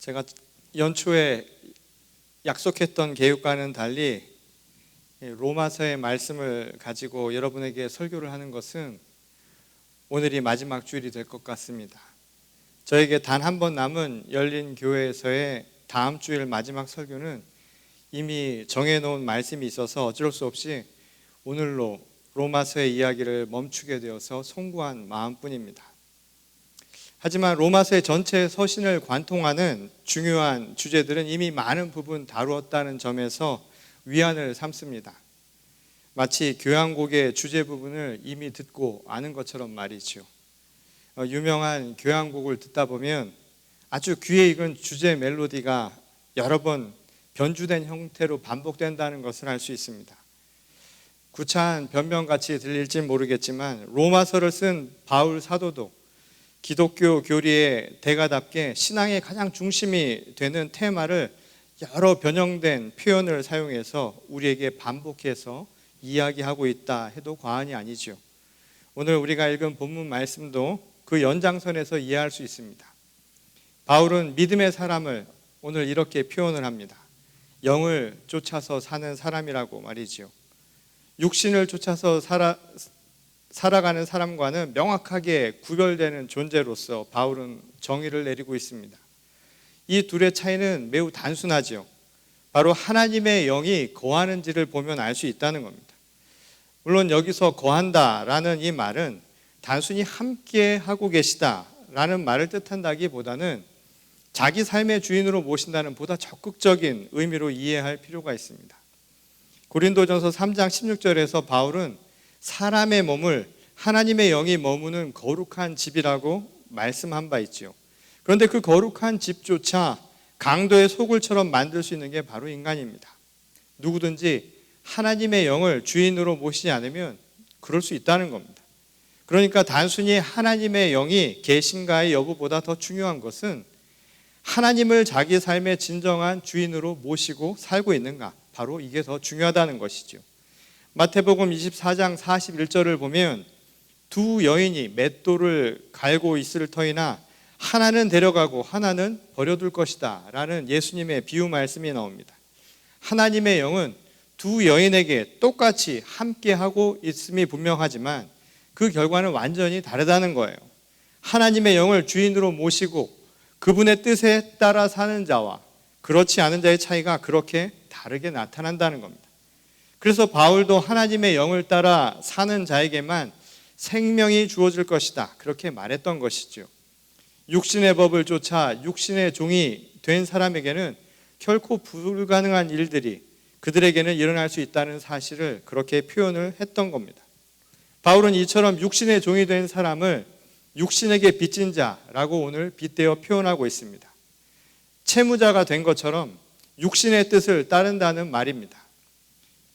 제가 연초에 약속했던 계획과는 달리 로마서의 말씀을 가지고 여러분에게 설교를 하는 것은 오늘이 마지막 주일이 될 것 같습니다. 저에게 단 한 번 남은 열린 교회에서의 다음 주일 마지막 설교는 이미 정해놓은 말씀이 있어서 어쩔 수 없이 오늘로 로마서의 이야기를 멈추게 되어서 송구한 마음뿐입니다. 하지만 로마서의 전체 서신을 관통하는 중요한 주제들은 이미 많은 부분 다루었다는 점에서 위안을 삼습니다. 마치 교향곡의 주제 부분을 이미 듣고 아는 것처럼 말이죠. 유명한 교향곡을 듣다 보면 아주 귀에 익은 주제 멜로디가 여러 번 변주된 형태로 반복된다는 것을 알 수 있습니다. 구차한 변명같이 들릴지 모르겠지만 로마서를 쓴 바울 사도도 기독교 교리의 대가답게 신앙의 가장 중심이 되는 테마를 여러 변형된 표현을 사용해서 우리에게 반복해서 이야기하고 있다 해도 과언이 아니죠. 오늘 우리가 읽은 본문 말씀도 그 연장선에서 이해할 수 있습니다. 바울은 믿음의 사람을 오늘 이렇게 표현을 합니다. 영을 쫓아서 사는 사람이라고 말이죠. 육신을 쫓아서 살아가는 사람과는 명확하게 구별되는 존재로서 바울은 정의를 내리고 있습니다. 이 둘의 차이는 매우 단순하죠. 바로 하나님의 영이 거하는지를 보면 알 수 있다는 겁니다. 물론 여기서 거한다라는 이 말은 단순히 함께 하고 계시다라는 말을 뜻한다기보다는 자기 삶의 주인으로 모신다는 보다 적극적인 의미로 이해할 필요가 있습니다. 고린도전서 3장 16절에서 바울은 사람의 몸을 하나님의 영이 머무는 거룩한 집이라고 말씀한 바 있죠. 그런데 그 거룩한 집조차 강도의 소굴처럼 만들 수 있는 게 바로 인간입니다. 누구든지 하나님의 영을 주인으로 모시지 않으면 그럴 수 있다는 겁니다. 그러니까 단순히 하나님의 영이 계신가의 여부보다 더 중요한 것은 하나님을 자기 삶의 진정한 주인으로 모시고 살고 있는가, 바로 이게 더 중요하다는 것이죠. 마태복음 24장 41절을 보면 두 여인이 맷돌을 갈고 있을 터이나 하나는 데려가고 하나는 버려둘 것이다 라는 예수님의 비유 말씀이 나옵니다. 하나님의 영은 두 여인에게 똑같이 함께하고 있음이 분명하지만 그 결과는 완전히 다르다는 거예요. 하나님의 영을 주인으로 모시고 그분의 뜻에 따라 사는 자와 그렇지 않은 자의 차이가 그렇게 다르게 나타난다는 겁니다. 그래서 바울도 하나님의 영을 따라 사는 자에게만 생명이 주어질 것이다, 그렇게 말했던 것이죠. 육신의 법을 쫓아 육신의 종이 된 사람에게는 결코 불가능한 일들이 그들에게는 일어날 수 있다는 사실을 그렇게 표현을 했던 겁니다. 바울은 이처럼 육신의 종이 된 사람을 육신에게 빚진 자라고 오늘 빗대어 표현하고 있습니다. 채무자가 된 것처럼 육신의 뜻을 따른다는 말입니다.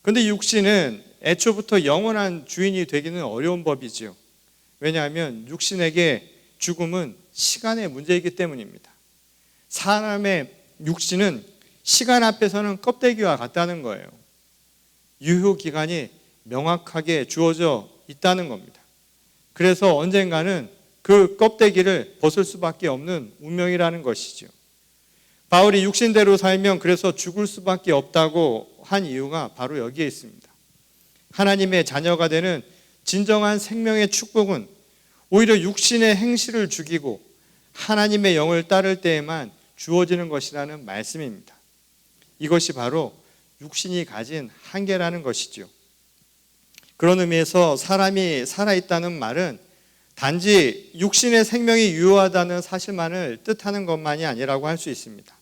그런데 육신은 애초부터 영원한 주인이 되기는 어려운 법이지요. 왜냐하면 육신에게 죽음은 시간의 문제이기 때문입니다. 사람의 육신은 시간 앞에서는 껍데기와 같다는 거예요. 유효기간이 명확하게 주어져 있다는 겁니다. 그래서 언젠가는 그 껍데기를 벗을 수밖에 없는 운명이라는 것이죠. 바울이 육신대로 살면 그래서 죽을 수밖에 없다고 한 이유가 바로 여기에 있습니다. 하나님의 자녀가 되는 진정한 생명의 축복은 오히려 육신의 행실을 죽이고 하나님의 영을 따를 때에만 주어지는 것이라는 말씀입니다. 이것이 바로 육신이 가진 한계라는 것이죠. 그런 의미에서 사람이 살아있다는 말은 단지 육신의 생명이 유효하다는 사실만을 뜻하는 것만이 아니라고 할 수 있습니다.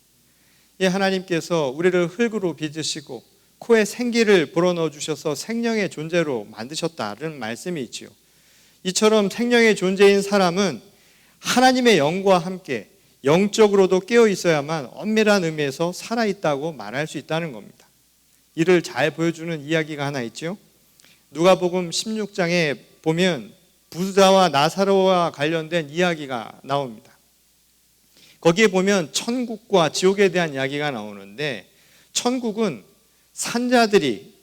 하나님께서 우리를 흙으로 빚으시고 코에 생기를 불어넣어 주셔서 생명의 존재로 만드셨다는 말씀이 있지요. 이처럼 생명의 존재인 사람은 하나님의 영과 함께 영적으로도 깨어 있어야만 엄밀한 의미에서 살아있다고 말할 수 있다는 겁니다. 이를 잘 보여주는 이야기가 하나 있죠. 누가복음 16장에 보면 부자와 나사로와 관련된 이야기가 나옵니다. 거기에 보면 천국과 지옥에 대한 이야기가 나오는데, 천국은 산자들이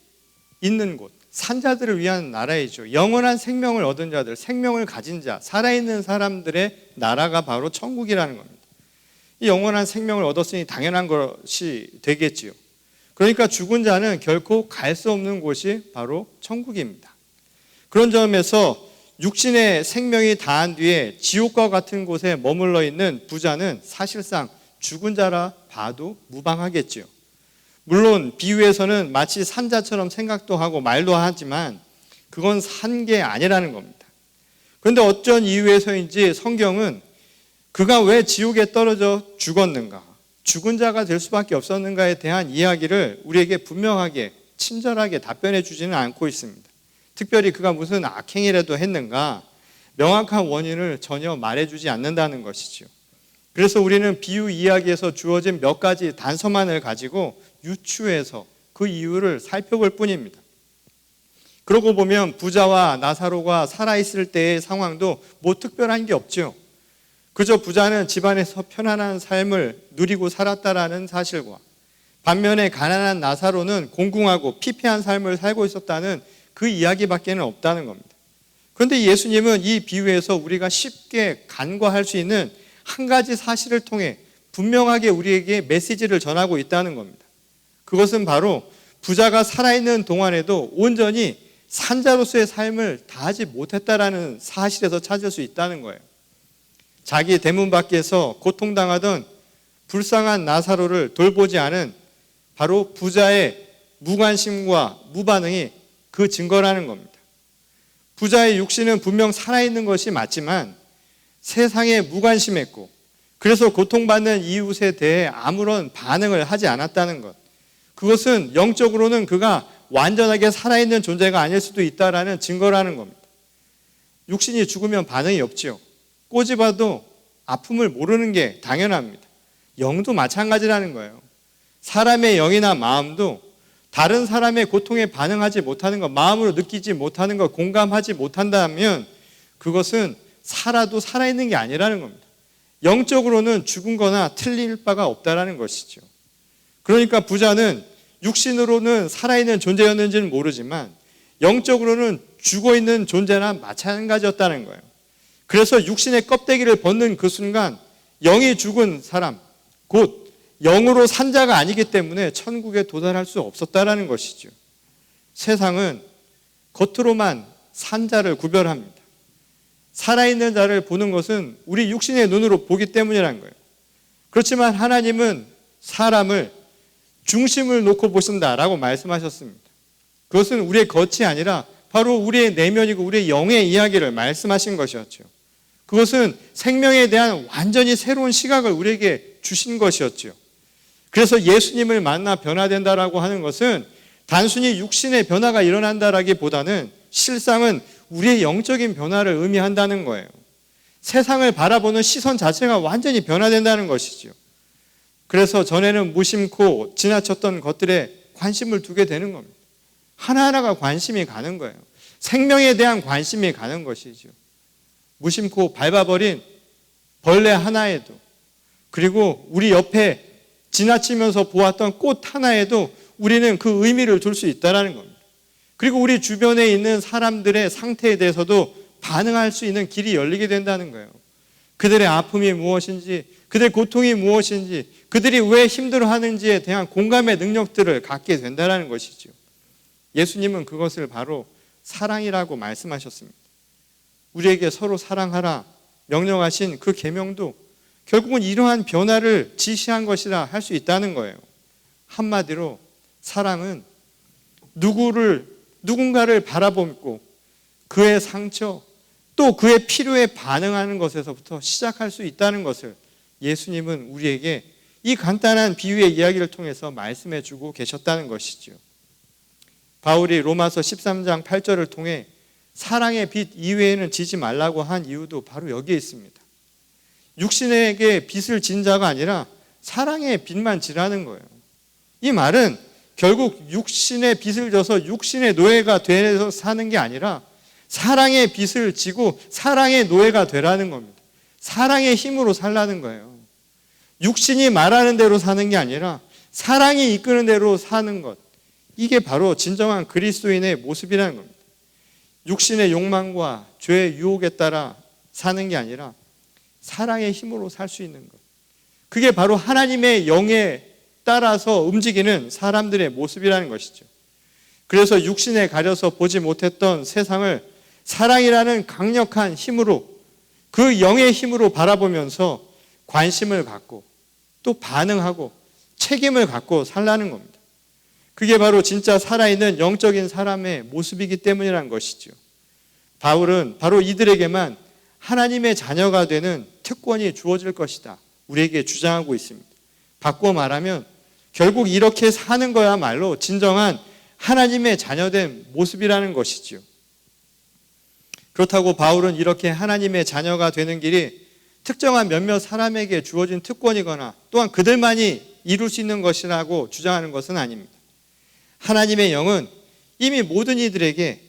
있는 곳, 산자들을 위한 나라이죠. 영원한 생명을 얻은 자들, 생명을 가진 자, 살아있는 사람들의 나라가 바로 천국이라는 겁니다. 이 영원한 생명을 얻었으니 당연한 것이 되겠지요. 그러니까 죽은 자는 결코 갈 수 없는 곳이 바로 천국입니다. 그런 점에서 육신의 생명이 다한 뒤에 지옥과 같은 곳에 머물러 있는 부자는 사실상 죽은 자라 봐도 무방하겠지요. 물론 비유에서는 마치 산자처럼 생각도 하고 말도 하지만 그건 산 게 아니라는 겁니다. 그런데 어쩐 이유에서인지 성경은 그가 왜 지옥에 떨어져 죽었는가, 죽은 자가 될 수밖에 없었는가에 대한 이야기를 우리에게 분명하게 친절하게 답변해 주지는 않고 있습니다. 특별히 그가 무슨 악행이라도 했는가 명확한 원인을 전혀 말해주지 않는다는 것이죠. 그래서 우리는 비유 이야기에서 주어진 몇 가지 단서만을 가지고 유추해서 그 이유를 살펴볼 뿐입니다. 그러고 보면 부자와 나사로가 살아있을 때의 상황도 뭐 특별한 게 없죠. 그저 부자는 집안에서 편안한 삶을 누리고 살았다라는 사실과 반면에 가난한 나사로는 공공하고 피폐한 삶을 살고 있었다는 그 이야기밖에는 없다는 겁니다. 그런데 예수님은 이 비유에서 우리가 쉽게 간과할 수 있는 한 가지 사실을 통해 분명하게 우리에게 메시지를 전하고 있다는 겁니다. 그것은 바로 부자가 살아있는 동안에도 온전히 산자로서의 삶을 다하지 못했다라는 사실에서 찾을 수 있다는 거예요. 자기 대문 밖에서 고통당하던 불쌍한 나사로를 돌보지 않은 바로 부자의 무관심과 무반응이 그 증거라는 겁니다. 부자의 육신은 분명 살아있는 것이 맞지만 세상에 무관심했고 그래서 고통받는 이웃에 대해 아무런 반응을 하지 않았다는 것. 그것은 영적으로는 그가 완전하게 살아있는 존재가 아닐 수도 있다라는 증거라는 겁니다. 육신이 죽으면 반응이 없지요. 꼬집어도 아픔을 모르는 게 당연합니다. 영도 마찬가지라는 거예요. 사람의 영이나 마음도 다른 사람의 고통에 반응하지 못하는 것, 마음으로 느끼지 못하는 것, 공감하지 못한다면 그것은 살아도 살아있는 게 아니라는 겁니다. 영적으로는 죽은 거나 틀릴 바가 없다라는 것이죠. 그러니까 부자는 육신으로는 살아있는 존재였는지는 모르지만 영적으로는 죽어있는 존재나 마찬가지였다는 거예요. 그래서 육신의 껍데기를 벗는 그 순간 영이 죽은 사람, 곧 영으로 산 자가 아니기 때문에 천국에 도달할 수 없었다라는 것이죠. 세상은 겉으로만 산 자를 구별합니다. 살아있는 자를 보는 것은 우리 육신의 눈으로 보기 때문이라는 거예요. 그렇지만 하나님은 사람을 중심을 놓고 보신다라고 말씀하셨습니다. 그것은 우리의 겉이 아니라 바로 우리의 내면이고 우리의 영의 이야기를 말씀하신 것이었죠. 그것은 생명에 대한 완전히 새로운 시각을 우리에게 주신 것이었죠. 그래서 예수님을 만나 변화된다라고 하는 것은 단순히 육신의 변화가 일어난다라기보다는 실상은 우리의 영적인 변화를 의미한다는 거예요. 세상을 바라보는 시선 자체가 완전히 변화된다는 것이죠. 그래서 전에는 무심코 지나쳤던 것들에 관심을 두게 되는 겁니다. 하나하나가 관심이 가는 거예요. 생명에 대한 관심이 가는 것이죠. 무심코 밟아버린 벌레 하나에도, 그리고 우리 옆에 지나치면서 보았던 꽃 하나에도 우리는 그 의미를 둘 수 있다는 겁니다. 그리고 우리 주변에 있는 사람들의 상태에 대해서도 반응할 수 있는 길이 열리게 된다는 거예요. 그들의 아픔이 무엇인지, 그들의 고통이 무엇인지, 그들이 왜 힘들어하는지에 대한 공감의 능력들을 갖게 된다는 것이죠. 예수님은 그것을 바로 사랑이라고 말씀하셨습니다. 우리에게 서로 사랑하라 명령하신 그 계명도 결국은 이러한 변화를 지시한 것이라 할 수 있다는 거예요. 한마디로 사랑은 누군가를 바라보고 그의 상처 또 그의 필요에 반응하는 것에서부터 시작할 수 있다는 것을 예수님은 우리에게 이 간단한 비유의 이야기를 통해서 말씀해 주고 계셨다는 것이죠. 바울이 로마서 13장 8절을 통해 사랑의 빛 이외에는 지지 말라고 한 이유도 바로 여기에 있습니다. 육신에게 빛을 진 자가 아니라 사랑의 빛만 지라는 거예요. 이 말은 결국 육신의 빛을 져서 육신의 노예가 되어서 사는 게 아니라 사랑의 빛을 지고 사랑의 노예가 되라는 겁니다. 사랑의 힘으로 살라는 거예요. 육신이 말하는 대로 사는 게 아니라 사랑이 이끄는 대로 사는 것. 이게 바로 진정한 그리스도인의 모습이라는 겁니다. 육신의 욕망과 죄의 유혹에 따라 사는 게 아니라 사랑의 힘으로 살 수 있는 것. 그게 바로 하나님의 영에 따라서 움직이는 사람들의 모습이라는 것이죠. 그래서 육신에 가려서 보지 못했던 세상을 사랑이라는 강력한 힘으로, 그 영의 힘으로 바라보면서 관심을 갖고 또 반응하고 책임을 갖고 살라는 겁니다. 그게 바로 진짜 살아있는 영적인 사람의 모습이기 때문이라는 것이죠. 바울은 바로 이들에게만 하나님의 자녀가 되는 특권이 주어질 것이다, 우리에게 주장하고 있습니다. 바꿔 말하면 결국 이렇게 사는 거야말로 진정한 하나님의 자녀된 모습이라는 것이죠. 그렇다고 바울은 이렇게 하나님의 자녀가 되는 길이 특정한 몇몇 사람에게 주어진 특권이거나 또한 그들만이 이룰 수 있는 것이라고 주장하는 것은 아닙니다. 하나님의 영은 이미 모든 이들에게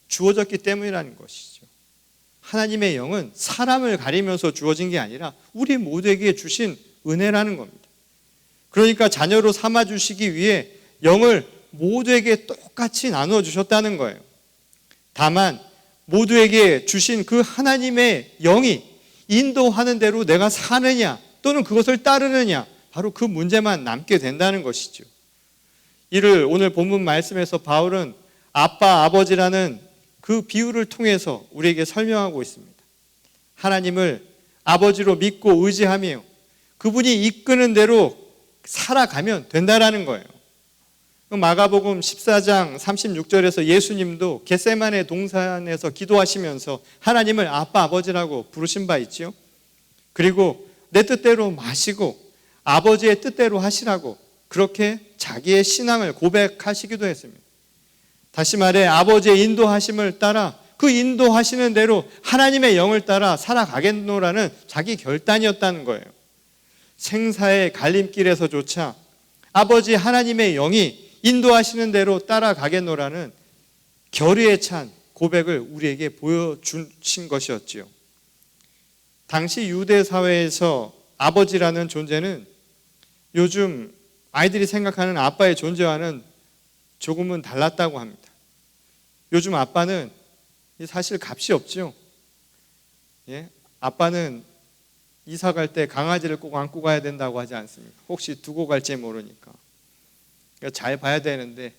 주어졌기 때문이라는 것이죠. 하나님의 영은 사람을 가리면서 주어진 게 아니라 우리 모두에게 주신 은혜라는 겁니다. 그러니까 자녀로 삼아주시기 위해 영을 모두에게 똑같이 나누어 주셨다는 거예요. 다만 모두에게 주신 그 하나님의 영이 인도하는 대로 내가 사느냐 또는 그것을 따르느냐, 바로 그 문제만 남게 된다는 것이죠. 이를 오늘 본문 말씀에서 바울은 아빠, 아버지라는 그 비유를 통해서 우리에게 설명하고 있습니다. 하나님을 아버지로 믿고 의지하며 그분이 이끄는 대로 살아가면 된다라는 거예요. 마가복음 14장 36절에서 예수님도 겟세마네 동산에서 기도하시면서 하나님을 아빠, 아버지라고 부르신 바 있죠. 그리고 내 뜻대로 마시고 아버지의 뜻대로 하시라고 그렇게 자기의 신앙을 고백하시기도 했습니다. 다시 말해 아버지의 인도하심을 따라 그 인도하시는 대로 하나님의 영을 따라 살아가겠노라는 자기 결단이었다는 거예요. 생사의 갈림길에서조차 아버지 하나님의 영이 인도하시는 대로 따라가겠노라는 결의에 찬 고백을 우리에게 보여주신 것이었지요. 당시 유대 사회에서 아버지라는 존재는 요즘 아이들이 생각하는 아빠의 존재와는 조금은 달랐다고 합니다. 요즘 아빠는 사실 값이 없죠. 예? 아빠는 이사 갈 때 강아지를 꼭 안고 가야 된다고 하지 않습니까? 혹시 두고 갈지 모르니까. 그러니까 잘 봐야 되는데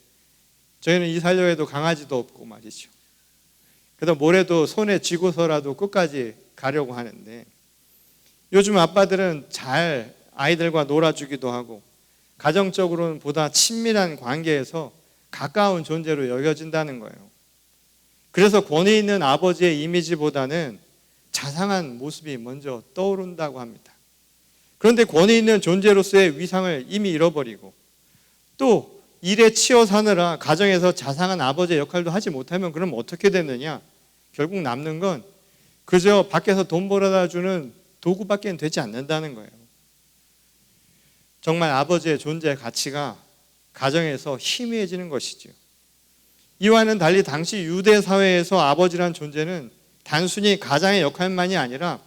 저희는 이사하려 해도 강아지도 없고 말이죠. 그래도 뭐래도 손에 쥐고서라도 끝까지 가려고 하는데, 요즘 아빠들은 잘 아이들과 놀아주기도 하고 가정적으로는 보다 친밀한 관계에서 가까운 존재로 여겨진다는 거예요. 그래서 권위 있는 아버지의 이미지보다는 자상한 모습이 먼저 떠오른다고 합니다. 그런데 권위 있는 존재로서의 위상을 이미 잃어버리고 또 일에 치여 사느라 가정에서 자상한 아버지의 역할도 하지 못하면 그럼 어떻게 되느냐? 결국 남는 건 그저 밖에서 돈 벌어다 주는 도구밖에 되지 않는다는 거예요. 정말 아버지의 존재 가치가 가정에서 희미해지는 것이죠. 이와는 달리 당시 유대 사회에서 아버지란 존재는 단순히 가장의 역할만이 아니라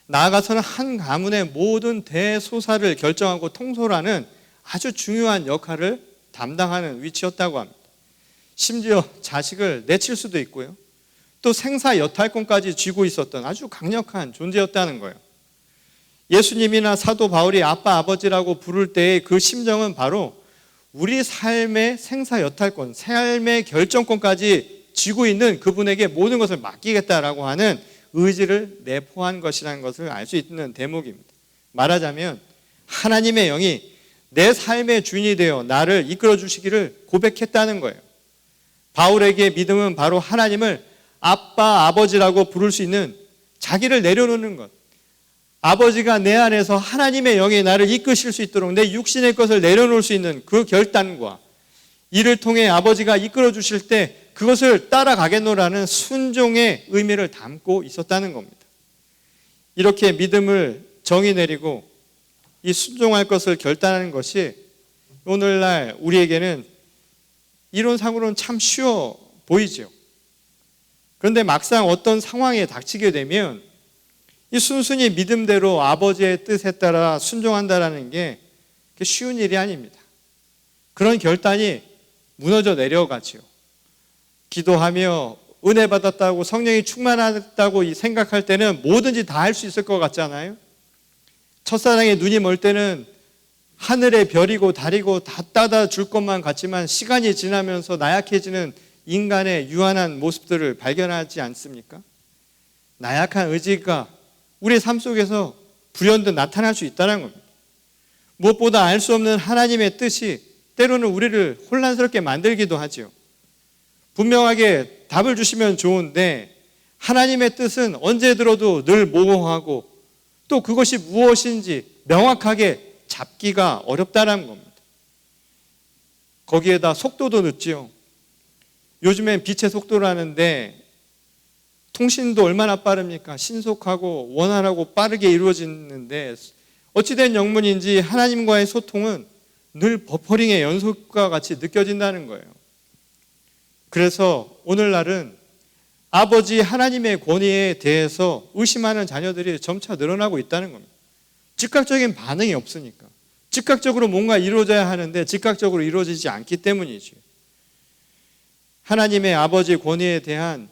나아가서는 한 가문의 모든 대소사를 결정하고 통솔하는 아주 중요한 역할을 담당하는 위치였다고 합니다. 심지어 자식을 내칠 수도 있고요. 또 생사 여탈권까지 쥐고 있었던 아주 강력한 존재였다는 거예요. 예수님이나 사도 바울이 아빠, 아버지라고 부를 때의 그 심정은 바로 우리 삶의 생사 여탈권, 삶의 결정권까지 쥐고 있는 그분에게 모든 것을 맡기겠다라고 하는 의지를 내포한 것이라는 것을 알 수 있는 대목입니다. 말하자면 하나님의 영이 내 삶의 주인이 되어 나를 이끌어 주시기를 고백했다는 거예요. 바울에게 믿음은 바로 하나님을 아빠, 아버지라고 부를 수 있는 자기를 내려놓는 것, 아버지가 내 안에서 하나님의 영이 나를 이끄실 수 있도록 내 육신의 것을 내려놓을 수 있는 그 결단과 이를 통해 아버지가 이끌어 주실 때 그것을 따라가겠노라는 순종의 의미를 담고 있었다는 겁니다. 이렇게 믿음을 정의 내리고 이 순종할 것을 결단하는 것이 오늘날 우리에게는 이론상으로는 참 쉬워 보이죠. 그런데 막상 어떤 상황에 닥치게 되면 이 순순히 믿음대로 아버지의 뜻에 따라 순종한다라는 게 쉬운 일이 아닙니다. 그런 결단이 무너져 내려가지요. 기도하며 은혜 받았다고 성령이 충만하다고 생각할 때는 뭐든지 다 할 수 있을 것 같잖아요. 첫사랑의 눈이 멀 때는 하늘의 별이고 달이고 다 따다 줄 것만 같지만 시간이 지나면서 나약해지는 인간의 유한한 모습들을 발견하지 않습니까? 나약한 의지가 우리의 삶 속에서 불현듯 나타날 수 있다는 겁니다. 무엇보다 알 수 없는 하나님의 뜻이 때로는 우리를 혼란스럽게 만들기도 하죠. 분명하게 답을 주시면 좋은데 하나님의 뜻은 언제 들어도 늘 모호하고 또 그것이 무엇인지 명확하게 잡기가 어렵다는 겁니다. 거기에다 속도도 늦지요. 요즘엔 빛의 속도라는데 통신도 얼마나 빠릅니까? 신속하고 원활하고 빠르게 이루어지는데 어찌된 영문인지 하나님과의 소통은 늘 버퍼링의 연속과 같이 느껴진다는 거예요. 그래서 오늘날은 아버지 하나님의 권위에 대해서 의심하는 자녀들이 점차 늘어나고 있다는 겁니다. 즉각적인 반응이 없으니까. 즉각적으로 뭔가 이루어져야 하는데 즉각적으로 이루어지지 않기 때문이죠. 하나님의 아버지 권위에 대한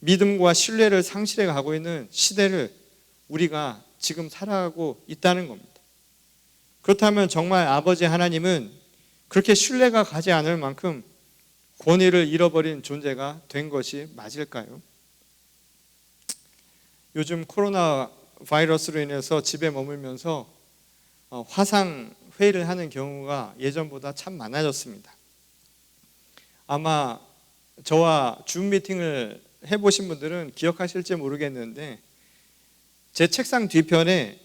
믿음과 신뢰를 상실해 가고 있는 시대를 우리가 지금 살아가고 있다는 겁니다. 그렇다면 정말 아버지 하나님은 그렇게 신뢰가 가지 않을 만큼 권위를 잃어버린 존재가 된 것이 맞을까요? 요즘 코로나 바이러스로 인해서 집에 머물면서 화상 회의를 하는 경우가 예전보다 참 많아졌습니다. 아마 저와 줌 미팅을 해보신 분들은 기억하실지 모르겠는데 제 책상 뒤편에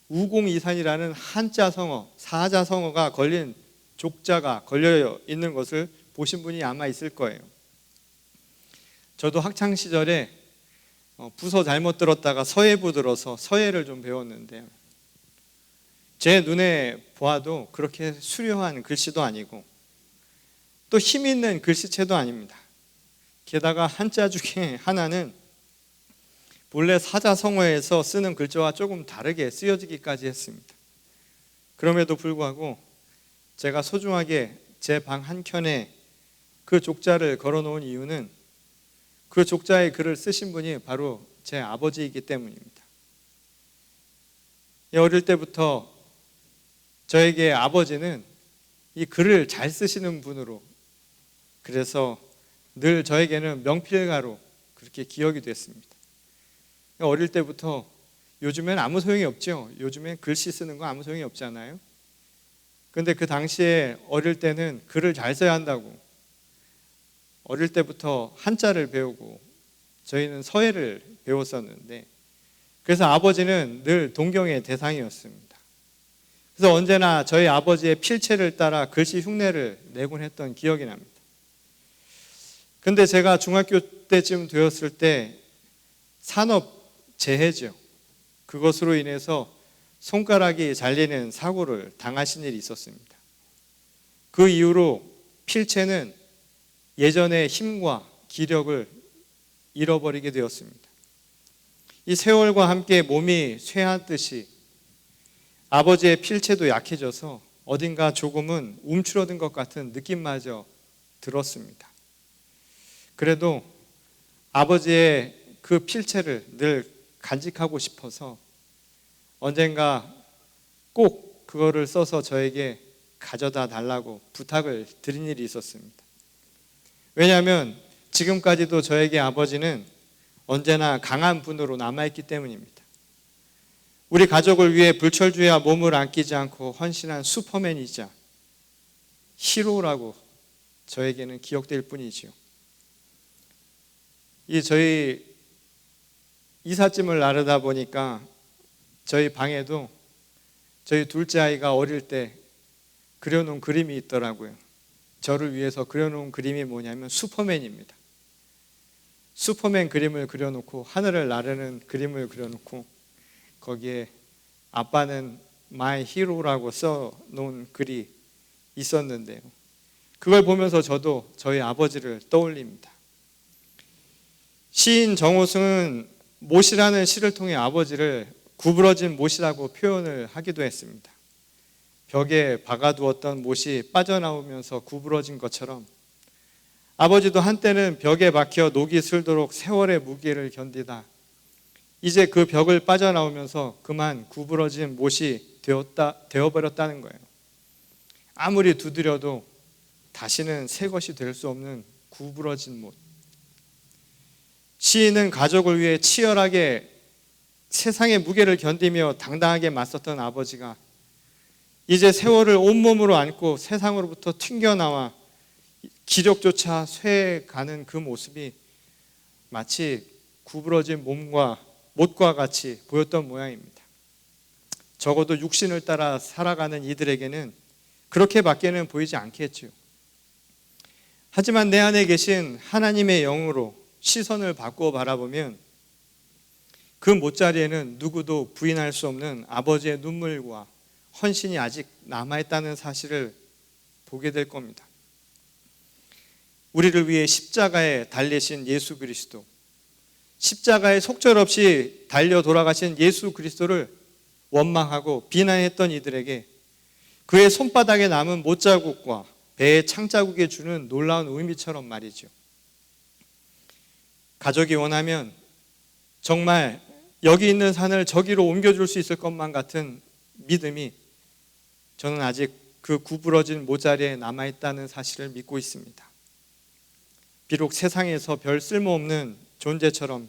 우공이산이라는 한자 성어, 사자 성어가 걸린 족자가 걸려 있는 것을 보신 분이 아마 있을 거예요. 저도 학창시절에 부서 잘못 들었다가 서예부 들어서 서예를 좀 배웠는데요. 제 눈에 보아도 그렇게 수려한 글씨도 아니고 또 힘 있는 글씨체도 아닙니다. 게다가 한자 중에 하나는 본래 사자성어에서 쓰는 글자와 조금 다르게 쓰여지기까지 했습니다. 그럼에도 불구하고 제가 소중하게 제 방 한켠에 그 족자를 걸어놓은 이유는 그 족자의 글을 쓰신 분이 바로 제 아버지이기 때문입니다. 어릴 때부터 저에게 아버지는 이 글을 잘 쓰시는 분으로, 그래서 늘 저에게는 명필가로 그렇게 기억이 됐습니다. 어릴 때부터 요즘엔 아무 소용이 없죠. 요즘엔 글씨 쓰는 거 아무 소용이 없잖아요. 근데 그 당시에 어릴 때는 글을 잘 써야 한다고 어릴 때부터 한자를 배우고 저희는 서예를 배웠었는데 그래서 아버지는 늘 동경의 대상이었습니다. 그래서 언제나 저희 아버지의 필체를 따라 글씨 흉내를 내곤 했던 기억이 납니다. 근데 제가 중학교 때쯤 되었을 때 산업재해죠. 그것으로 인해서 손가락이 잘리는 사고를 당하신 일이 있었습니다. 그 이후로 필체는 예전의 힘과 기력을 잃어버리게 되었습니다. 이 세월과 함께 몸이 쇠하듯이 아버지의 필체도 약해져서 어딘가 조금은 움츠러든 것 같은 느낌마저 들었습니다. 그래도 아버지의 그 필체를 늘 간직하고 싶어서 언젠가 꼭 그거를 써서 저에게 가져다 달라고 부탁을 드린 일이 있었습니다. 왜냐하면 지금까지도 저에게 아버지는 언제나 강한 분으로 남아있기 때문입니다. 우리 가족을 위해 불철주야 몸을 아끼지 않고 헌신한 슈퍼맨이자 히로라고 저에게는 기억될 뿐이지요. 저희 이삿짐을 나르다 보니까 저희 방에도 저희 둘째 아이가 어릴 때 그려놓은 그림이 있더라고요. 저를 위해서 그려놓은 그림이 뭐냐면 슈퍼맨입니다. 슈퍼맨 그림을 그려놓고 하늘을 나르는 그림을 그려놓고 거기에 아빠는 마이 히로라고 써놓은 글이 있었는데요. 그걸 보면서 저도 저희 아버지를 떠올립니다. 시인 정호승은 못이라는 시를 통해 아버지를 구부러진 못이라고 표현을 하기도 했습니다. 벽에 박아두었던 못이 빠져나오면서 구부러진 것처럼 아버지도 한때는 벽에 박혀 녹이 슬도록 세월의 무게를 견디다 이제 그 벽을 빠져나오면서 그만 구부러진 못이 되어버렸다는 거예요. 아무리 두드려도 다시는 새 것이 될 수 없는 구부러진 못. 시인은 가족을 위해 치열하게 세상의 무게를 견디며 당당하게 맞섰던 아버지가 이제 세월을 온몸으로 안고 세상으로부터 튕겨나와 기력조차 쇠가는 그 모습이 마치 구부러진 못과 같이 보였던 모양입니다. 적어도 육신을 따라 살아가는 이들에게는 그렇게밖에는 보이지 않겠죠. 하지만 내 안에 계신 하나님의 영으로 시선을 바꾸어 바라보면 그 못자리에는 누구도 부인할 수 없는 아버지의 눈물과 헌신이 아직 남아있다는 사실을 보게 될 겁니다. 우리를 위해 십자가에 달리신 예수 그리스도, 십자가에 속절없이 달려 돌아가신 예수 그리스도를 원망하고 비난했던 이들에게 그의 손바닥에 남은 못자국과 배의 창자국에 주는 놀라운 의미처럼 말이죠. 가족이 원하면 정말 여기 있는 산을 저기로 옮겨줄 수 있을 것만 같은 믿음이 저는 아직 그 구부러진 모자리에 남아있다는 사실을 믿고 있습니다. 비록 세상에서 별 쓸모없는 존재처럼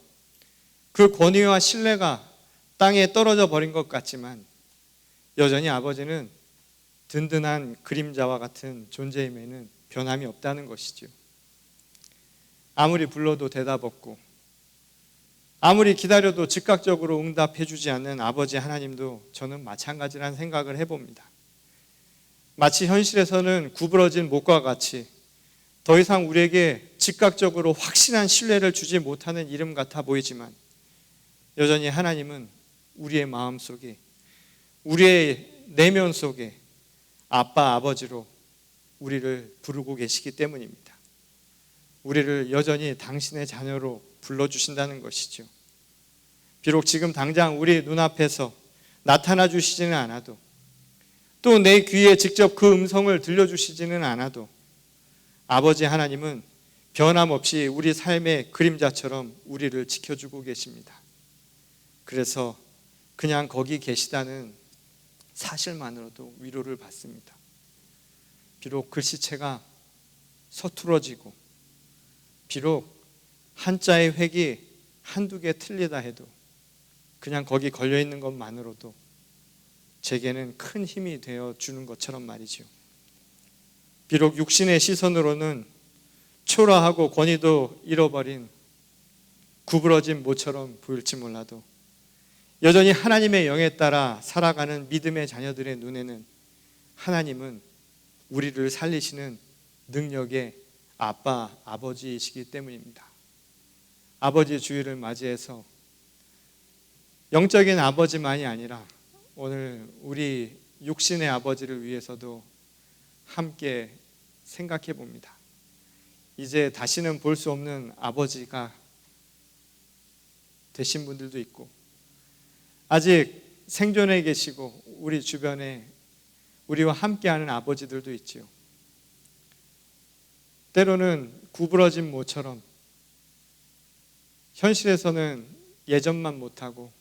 그 권위와 신뢰가 땅에 떨어져 버린 것 같지만 여전히 아버지는 든든한 그림자와 같은 존재임에는 변함이 없다는 것이죠. 아무리 불러도 대답 없고 아무리 기다려도 즉각적으로 응답해 주지 않는 아버지 하나님도 저는 마찬가지라는 생각을 해봅니다. 마치 현실에서는 구부러진 못과 같이 더 이상 우리에게 즉각적으로 확실한 신뢰를 주지 못하는 이름 같아 보이지만 여전히 하나님은 우리의 마음 속에, 우리의 내면 속에 아빠, 아버지로 우리를 부르고 계시기 때문입니다. 우리를 여전히 당신의 자녀로 불러주신다는 것이죠. 비록 지금 당장 우리 눈앞에서 나타나 주시지는 않아도 또 내 귀에 직접 그 음성을 들려주시지는 않아도 아버지 하나님은 변함없이 우리 삶의 그림자처럼 우리를 지켜주고 계십니다. 그래서 그냥 거기 계시다는 사실만으로도 위로를 받습니다. 비록 글씨체가 서툴어지고 비록 한자의 획이 한두 개 틀리다 해도 그냥 거기 걸려있는 것만으로도 제게는 큰 힘이 되어주는 것처럼 말이죠. 비록 육신의 시선으로는 초라하고 권위도 잃어버린 구부러진 모처럼 보일지 몰라도 여전히 하나님의 영에 따라 살아가는 믿음의 자녀들의 눈에는 하나님은 우리를 살리시는 능력의 아빠, 아버지이시기 때문입니다. 아버지 주일을 맞이해서 영적인 아버지만이 아니라 오늘 우리 육신의 아버지를 위해서도 함께 생각해 봅니다. 이제 다시는 볼 수 없는 아버지가 되신 분들도 있고 아직 생존해 계시고 우리 주변에 우리와 함께하는 아버지들도 있지요. 때로는 구부러진 모처럼 현실에서는 예전만 못하고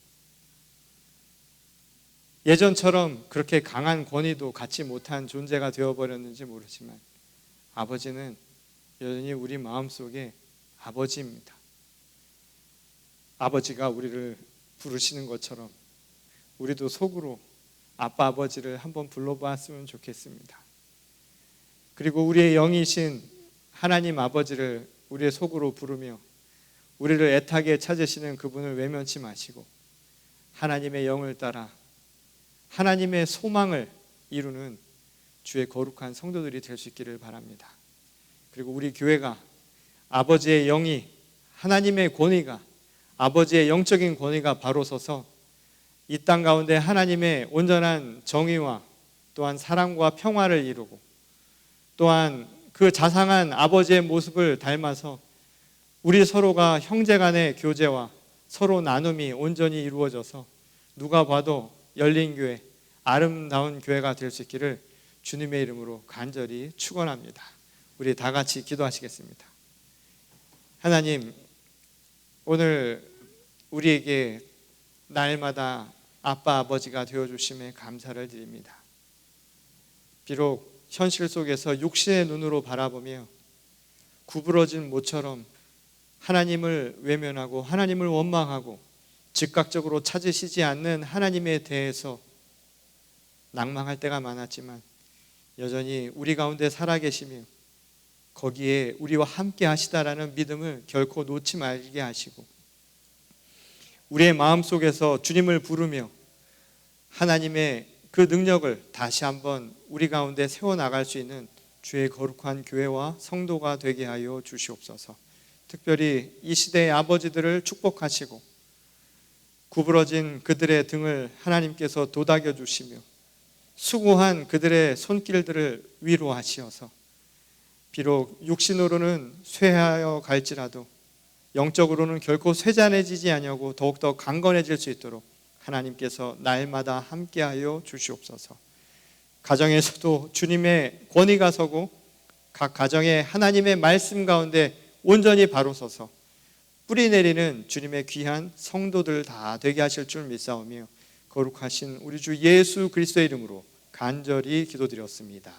예전처럼 그렇게 강한 권위도 갖지 못한 존재가 되어버렸는지 모르지만 아버지는 여전히 우리 마음속에 아버지입니다. 아버지가 우리를 부르시는 것처럼 우리도 속으로 아빠 아버지를 한번 불러보았으면 좋겠습니다. 그리고 우리의 영이신 하나님 아버지를 우리의 속으로 부르며 우리를 애타게 찾으시는 그분을 외면치 마시고 하나님의 영을 따라 하나님의 소망을 이루는 주의 거룩한 성도들이 될 수 있기를 바랍니다. 그리고 우리 교회가 아버지의 영이, 하나님의 권위가, 아버지의 영적인 권위가 바로 서서 이 땅 가운데 하나님의 온전한 정의와 또한 사랑과 평화를 이루고 또한 그 자상한 아버지의 모습을 닮아서 우리 서로가 형제 간의 교제와 서로 나눔이 온전히 이루어져서 누가 봐도 열린 교회, 아름다운 교회가 될 수 있기를 주님의 이름으로 간절히 축원합니다. 우리 다 같이 기도하시겠습니다. 하나님, 오늘 우리에게 날마다 아빠 아버지가 되어주심에 감사를 드립니다. 비록 현실 속에서 육신의 눈으로 바라보며 구부러진 모처럼 하나님을 외면하고 하나님을 원망하고 즉각적으로 찾으시지 않는 하나님에 대해서 낭망할 때가 많았지만 여전히 우리 가운데 살아계시며 거기에 우리와 함께 하시다라는 믿음을 결코 놓지 말게 하시고 우리의 마음속에서 주님을 부르며 하나님의 그 능력을 다시 한번 우리 가운데 세워나갈 수 있는 주의 거룩한 교회와 성도가 되게 하여 주시옵소서. 특별히 이 시대의 아버지들을 축복하시고 구부러진 그들의 등을 하나님께서 도닥여 주시며 수고한 그들의 손길들을 위로하시어서 비록 육신으로는 쇠하여 갈지라도 영적으로는 결코 쇠잔해지지 아니하고 더욱더 강건해질 수 있도록 하나님께서 날마다 함께하여 주시옵소서. 가정에서도 주님의 권위가 서고 각 가정에 하나님의 말씀 가운데 온전히 바로 서서 뿌리 내리는 주님의 귀한 성도들 다 되게 하실 줄 믿사오며 거룩하신 우리 주 예수 그리스도의 이름으로 간절히 기도드렸습니다.